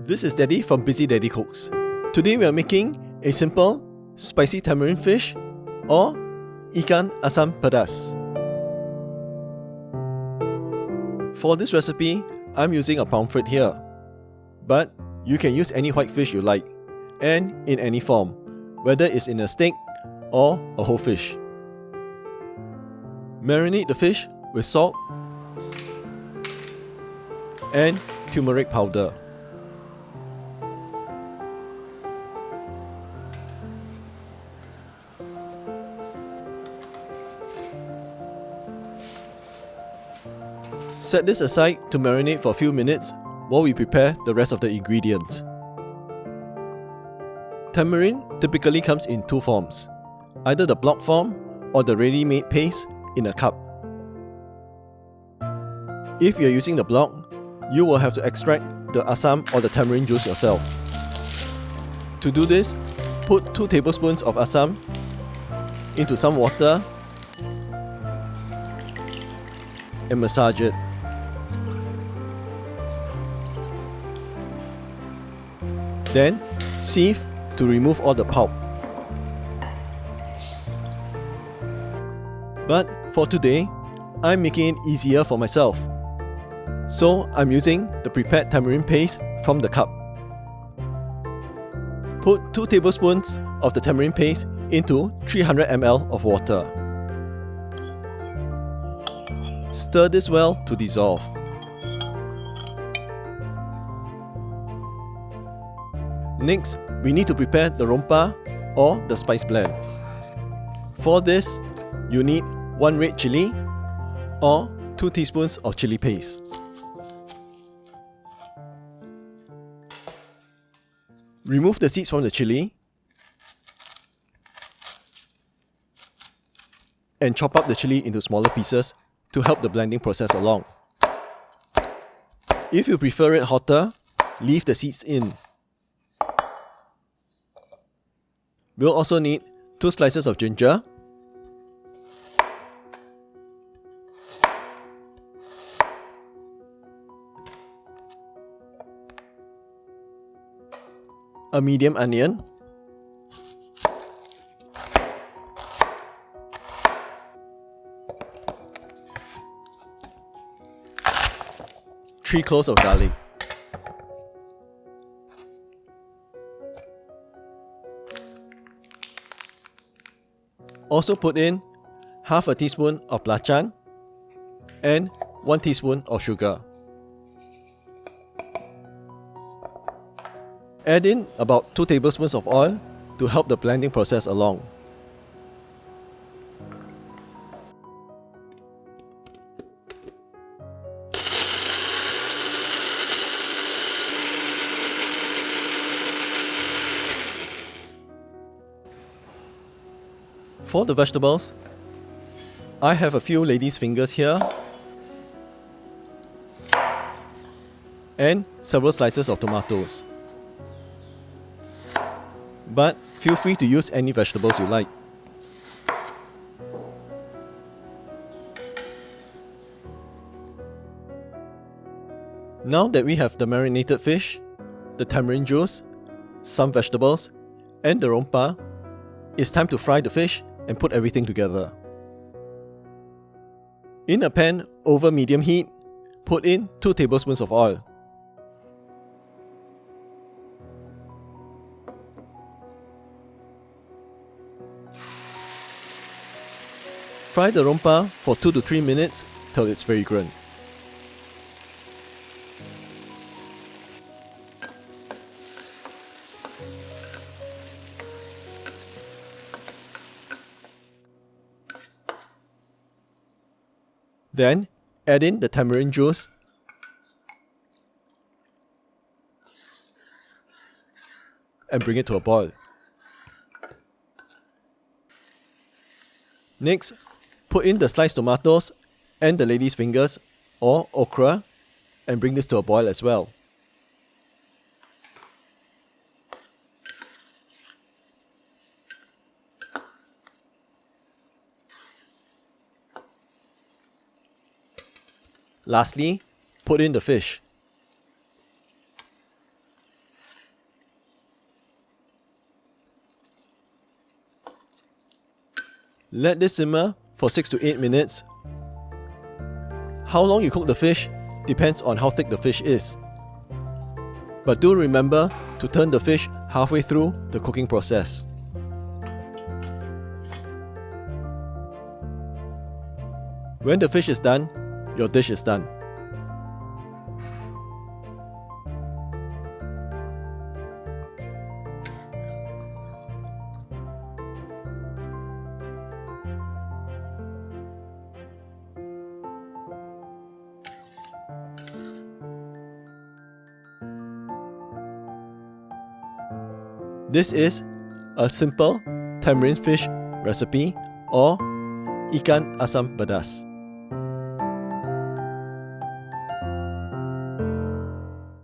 This is Daddy from Busy Daddy Cooks. Today we are making a simple spicy tamarind fish or Ikan Assam Pedas. For this recipe, I'm using a pomfret here, but you can use any white fish you like and in any form, whether it's in a steak or a whole fish. Marinate the fish with salt and turmeric powder. Set this aside to marinate for a few minutes while we prepare the rest of the ingredients. Tamarind typically comes in two forms, either the block form or the ready-made paste in a cup. If you're using the block, you will have to extract the Assam or the tamarind juice yourself. To do this, put 2 tablespoons of Assam into some water and massage it. Then, sieve to remove all the pulp. But for today, I'm making it easier for myself. So I'm using the prepared tamarind paste from the cup. Put 2 tablespoons of the tamarind paste into 300 ml of water. Stir this well to dissolve. Next, we need to prepare the Rempah or the spice blend. For this, you need 1 red chilli or 2 teaspoons of chilli paste. Remove the seeds from the chilli and chop up the chilli into smaller pieces to help the blending process along. If you prefer it hotter, leave the seeds in. We'll also need 2 slices of ginger, a medium onion, three cloves of garlic, also put in half a teaspoon of Belachan and 1 teaspoon of sugar. Add in about 2 tablespoons of oil to help the blending process along. For the vegetables, I have a few lady's fingers here and several slices of tomatoes. But feel free to use any vegetables you like. Now that we have the marinated fish, the tamarind juice, some vegetables, and the Rempah, it's time to fry the fish and put everything together. In a pan over medium heat, put in 2 tablespoons of oil. Fry the Rempah for 2 to 3 minutes till it's fragrant. Then, add in the tamarind juice and bring it to a boil. Next, put in the sliced tomatoes and the lady's fingers or okra and bring this to a boil as well. Lastly, put in the fish. Let this simmer for 6 to 8 minutes. How long you cook the fish depends on how thick the fish is. But do remember to turn the fish halfway through the cooking process. When the fish is done, your dish is done. This is a simple tamarind fish recipe or Ikan Assam Pedas.